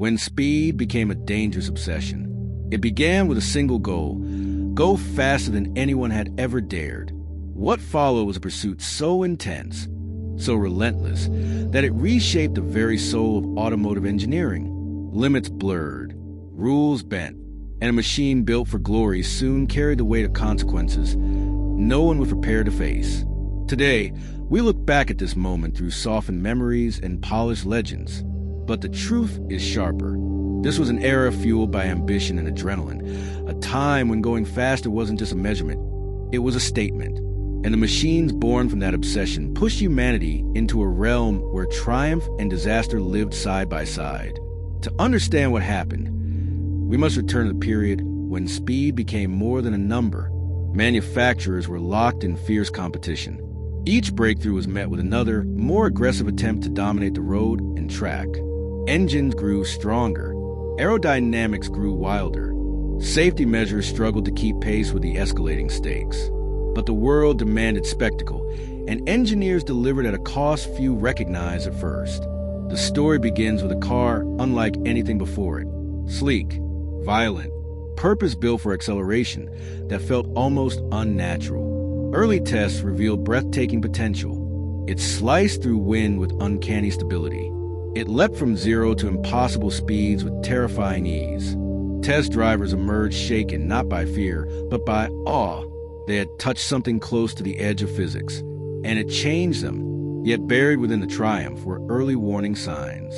when speed became a dangerous obsession. It began with a single goal: go faster than anyone had ever dared. What followed was a pursuit so intense, so relentless, that it reshaped the very soul of automotive engineering. Limits blurred, rules bent, and a machine built for glory soon carried the weight of consequences no one was prepared to face. Today, we look back at this moment through softened memories and polished legends. But the truth is sharper. This was an era fueled by ambition and adrenaline, a time when going faster wasn't just a measurement, it was a statement. And the machines born from that obsession pushed humanity into a realm where triumph and disaster lived side by side. To understand what happened, we must return to the period when speed became more than a number. Manufacturers were locked in fierce competition. Each breakthrough was met with another, more aggressive attempt to dominate the road and track. Engines grew stronger. Aerodynamics grew wilder. Safety measures struggled to keep pace with the escalating stakes. But the world demanded spectacle, and engineers delivered at a cost few recognized at first. The story begins with a car unlike anything before it. Sleek, violent, purpose-built for acceleration that felt almost unnatural. Early tests revealed breathtaking potential. It sliced through wind with uncanny stability. It leapt from zero to impossible speeds with terrifying ease. Test drivers emerged shaken not by fear, but by awe. They had touched something close to the edge of physics, and it changed them. Yet buried within the triumph were early warning signs.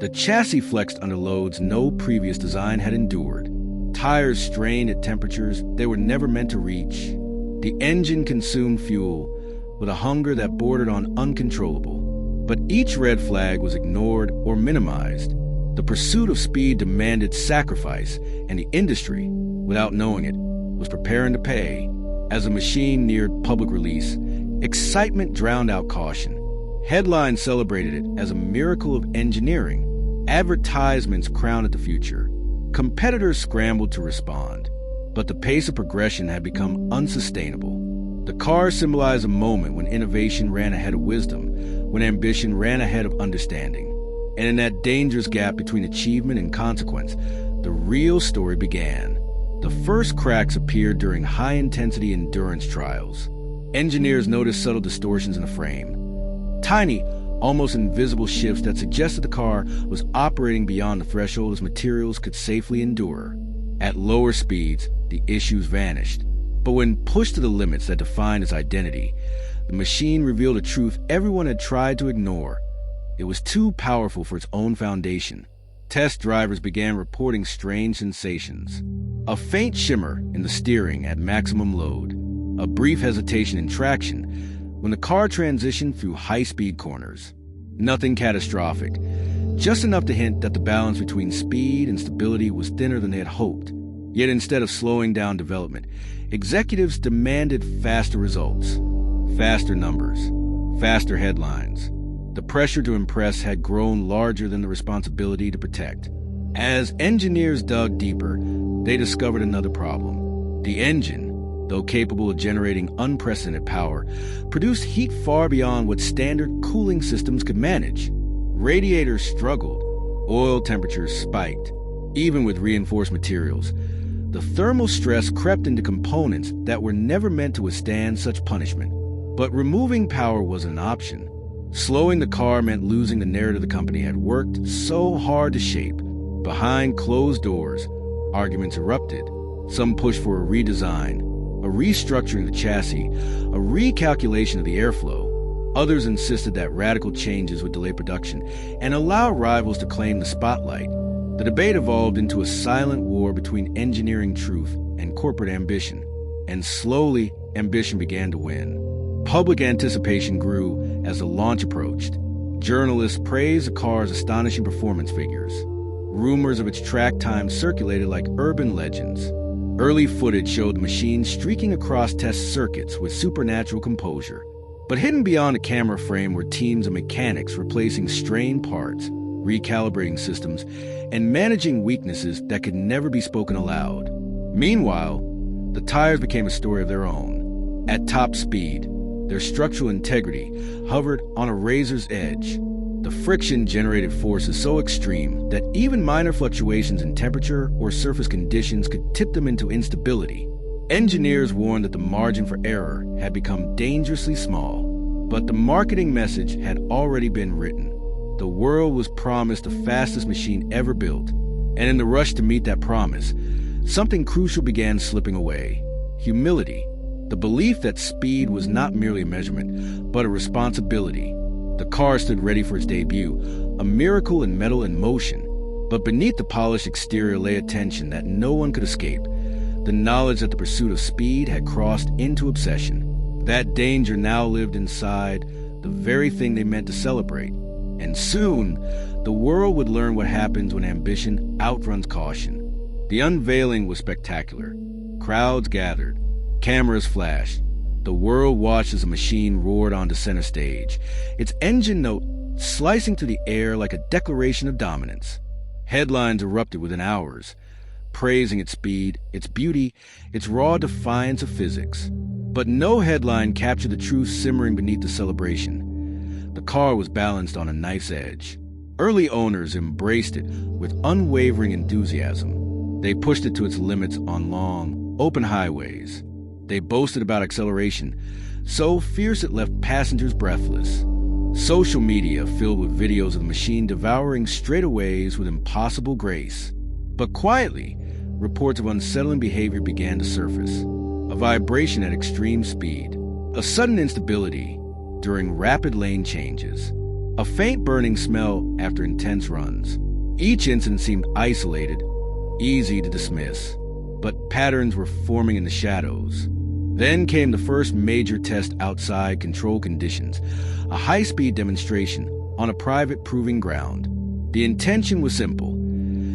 The chassis flexed under loads no previous design had endured. Tires strained at temperatures they were never meant to reach. The engine consumed fuel with a hunger that bordered on uncontrollable. But each red flag was ignored or minimized. The pursuit of speed demanded sacrifice, and the industry, without knowing it, was preparing to pay. As the machine neared public release, excitement drowned out caution. Headlines celebrated it as a miracle of engineering. Advertisements crowned it the future. Competitors scrambled to respond. But the pace of progression had become unsustainable. The car symbolized a moment when innovation ran ahead of wisdom, when ambition ran ahead of understanding. And in that dangerous gap between achievement and consequence, the real story began. The first cracks appeared during high-intensity endurance trials. Engineers noticed subtle distortions in the frame. Tiny, almost invisible shifts that suggested the car was operating beyond the threshold its materials could safely endure. At lower speeds, the issues vanished. But when pushed to the limits that defined its identity, the machine revealed a truth everyone had tried to ignore. It was too powerful for its own foundation. Test drivers began reporting strange sensations. A faint shimmer in the steering at maximum load. A brief hesitation in traction when the car transitioned through high-speed corners. Nothing catastrophic, just enough to hint that the balance between speed and stability was thinner than they had hoped. Yet instead of slowing down development, executives demanded faster results, faster numbers, faster headlines. The pressure to impress had grown larger than the responsibility to protect. As engineers dug deeper, they discovered another problem. The engine, though capable of generating unprecedented power, produced heat far beyond what standard cooling systems could manage. Radiators struggled, oil temperatures spiked, even with reinforced materials. The thermal stress crept into components that were never meant to withstand such punishment. But removing power wasn't an option. Slowing the car meant losing the narrative the company had worked so hard to shape. Behind closed doors, arguments erupted. Some pushed for a redesign, a restructuring of the chassis, a recalculation of the airflow. Others insisted that radical changes would delay production and allow rivals to claim the spotlight. The debate evolved into a silent war between engineering truth and corporate ambition. And slowly, ambition began to win. Public anticipation grew as the launch approached. Journalists praised the car's astonishing performance figures. Rumors of its track time circulated like urban legends. Early footage showed the machine streaking across test circuits with supernatural composure. But hidden beyond the camera frame were teams of mechanics replacing strained parts, recalibrating systems, and managing weaknesses that could never be spoken aloud. Meanwhile, the tires became a story of their own. At top speed, their structural integrity hovered on a razor's edge. The friction generated forces so extreme that even minor fluctuations in temperature or surface conditions could tip them into instability. Engineers warned that the margin for error had become dangerously small, but the marketing message had already been written. The world was promised the fastest machine ever built, and in the rush to meet that promise, something crucial began slipping away: humility, the belief that speed was not merely a measurement, but a responsibility. The car stood ready for its debut, a miracle in metal and motion, but beneath the polished exterior lay a tension that no one could escape: the knowledge that the pursuit of speed had crossed into obsession. That danger now lived inside the very thing they meant to celebrate. And soon, the world would learn what happens when ambition outruns caution. The unveiling was spectacular. Crowds gathered. Cameras flashed. The world watched as the machine roared onto center stage, its engine note slicing through the air like a declaration of dominance. Headlines erupted within hours, praising its speed, its beauty, its raw defiance of physics. But no headline captured the truth simmering beneath the celebration. The car was balanced on a knife's edge. Early owners embraced it with unwavering enthusiasm. They pushed it to its limits on long, open highways. They boasted about acceleration, so fierce it left passengers breathless. Social media filled with videos of the machine devouring straightaways with impossible grace. But quietly, reports of unsettling behavior began to surface. A vibration at extreme speed, a sudden instability during rapid lane changes, a faint burning smell after intense runs. Each incident seemed isolated, easy to dismiss, but patterns were forming in the shadows. Then came the first major test outside controlled conditions, a high-speed demonstration on a private proving ground. The intention was simple: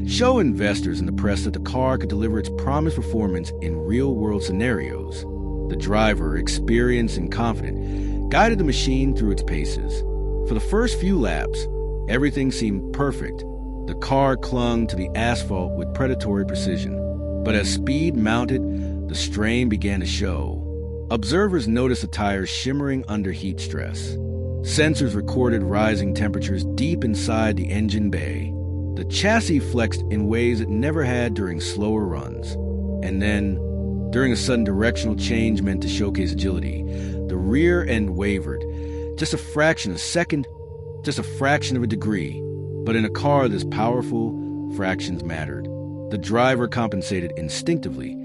show investors and the press that the car could deliver its promised performance in real-world scenarios. The driver, experienced and confident, guided the machine through its paces. For the first few laps, everything seemed perfect. The car clung to the asphalt with predatory precision. But as speed mounted, the strain began to show. Observers noticed the tires shimmering under heat stress. Sensors recorded rising temperatures deep inside the engine bay. The chassis flexed in ways it never had during slower runs. And then, during a sudden directional change meant to showcase agility, the rear end wavered. Just a fraction of a second, just a fraction of a degree. But in a car this powerful, fractions mattered. The driver compensated instinctively.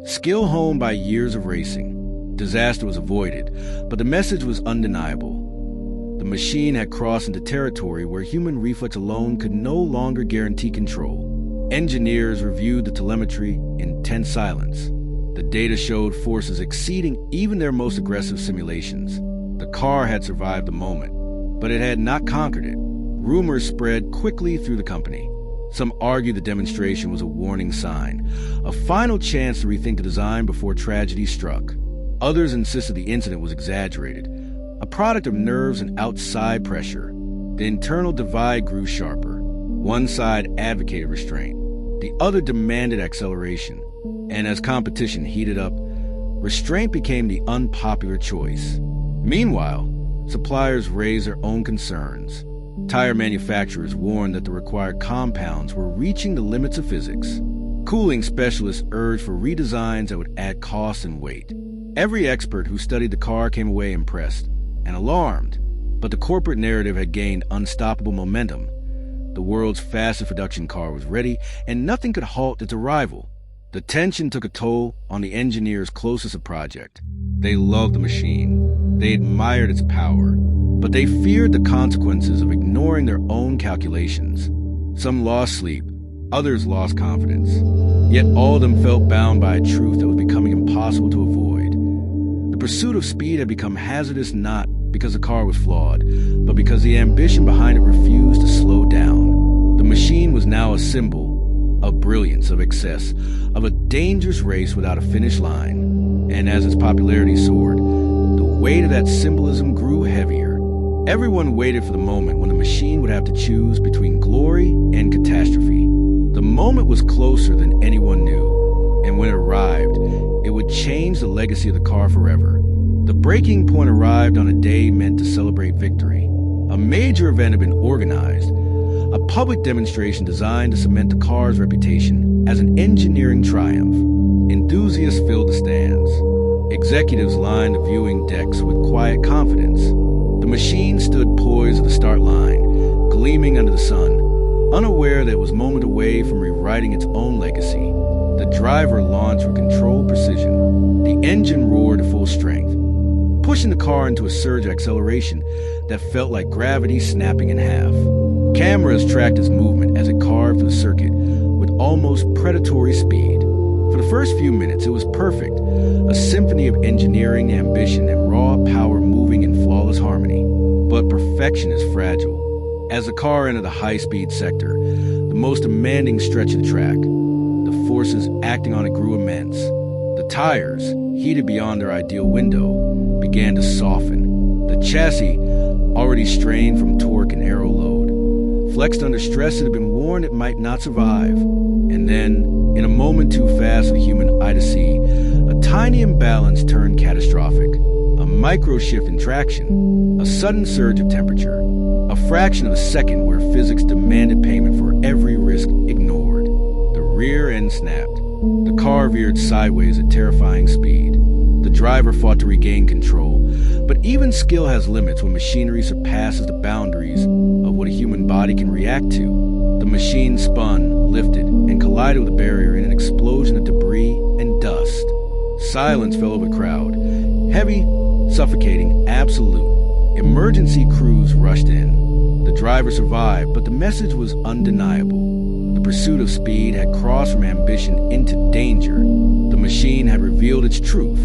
Skill honed by years of racing. Disaster was avoided, but the message was undeniable. The machine had crossed into territory where human reflex alone could no longer guarantee control. Engineers reviewed the telemetry in tense silence. The data showed forces exceeding even their most aggressive simulations. The car had survived the moment, but it had not conquered it. Rumors spread quickly through the company. Some argued the demonstration was a warning sign, a final chance to rethink the design before tragedy struck. Others insisted the incident was exaggerated, a product of nerves and outside pressure. The internal divide grew sharper. One side advocated restraint, the other demanded acceleration. And as competition heated up, restraint became the unpopular choice. Meanwhile, suppliers raised their own concerns. Tire manufacturers warned that the required compounds were reaching the limits of physics. Cooling specialists urged for redesigns that would add cost and weight. Every expert who studied the car came away impressed and alarmed, but the corporate narrative had gained unstoppable momentum. The world's fastest production car was ready, and nothing could halt its arrival. The tension took a toll on the engineers closest to the project. They loved the machine. They admired its power, but they feared the consequences of ignoring their own calculations. Some lost sleep, others lost confidence. Yet all of them felt bound by a truth that was becoming impossible to avoid. The pursuit of speed had become hazardous not because the car was flawed, but because the ambition behind it refused to slow down. The machine was now a symbol of brilliance, of excess, of a dangerous race without a finish line. And as its popularity soared, the weight of that symbolism grew heavier. Everyone waited for the moment when the machine would have to choose between glory and catastrophe. The moment was closer than anyone knew, and when it arrived, it would change the legacy of the car forever. The breaking point arrived on a day meant to celebrate victory. A major event had been organized, a public demonstration designed to cement the car's reputation as an engineering triumph. Enthusiasts filled the stands. Executives lined the viewing decks with quiet confidence. The machine stood poised at the start line, gleaming under the sun, unaware that it was a moment away from rewriting its own legacy. The driver launched with controlled precision. The engine roared at full strength, pushing the car into a surge of acceleration that felt like gravity snapping in half. Cameras tracked its movement as it carved through the circuit with almost predatory speed. For the first few minutes, it was perfect, a symphony of engineering, ambition, and raw power moving in flawless harmony. But perfection is fragile. As the car entered the high-speed sector, the most demanding stretch of the track, the forces acting on it grew immense. The tires, heated beyond their ideal window, began to soften. The chassis, already strained from torque and aero load, flexed under stress that had been warned it might not survive. And then, in a moment too fast for the human eye to see, a tiny imbalance turned catastrophic. A micro shift in traction, a sudden surge of temperature, a fraction of a second where physics demanded payment for every risk ignored. The rear end snapped. The car veered sideways at terrifying speed. The driver fought to regain control, but even skill has limits when machinery surpasses the boundaries of what a human body can react to. The machine spun, lifted, and collided with a barrier in an explosion of debris and dust. Silence fell over the crowd. Heavy, suffocating, absolute. Emergency crews rushed in. The driver survived, but the message was undeniable. The pursuit of speed had crossed from ambition into danger. The machine had revealed its truth.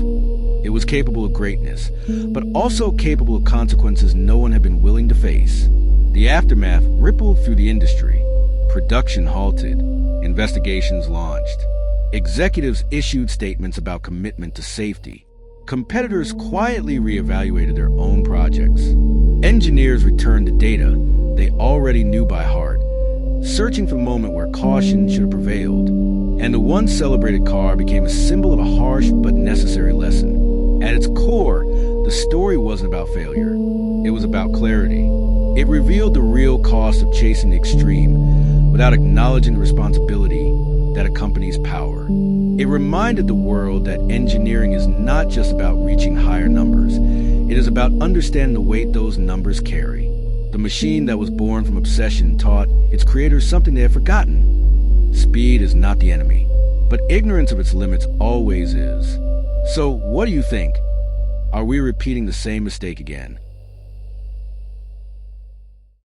It was capable of greatness, but also capable of consequences no one had been willing to face. The aftermath rippled through the industry. Production halted. Investigations launched. Executives issued statements about commitment to safety. Competitors quietly reevaluated their own projects. Engineers returned to data they already knew by heart, searching for the moment where caution should have prevailed. And the once celebrated car became a symbol of a harsh but necessary lesson. At its core, the story wasn't about failure. It was about clarity. It revealed the real cost of chasing the extreme without acknowledging the responsibility that accompanies power. It reminded the world that engineering is not just about reaching higher numbers. It is about understanding the weight those numbers carry. The machine that was born from obsession taught its creators something they had forgotten. Speed is not the enemy, but ignorance of its limits always is. So, what do you think? Are we repeating the same mistake again?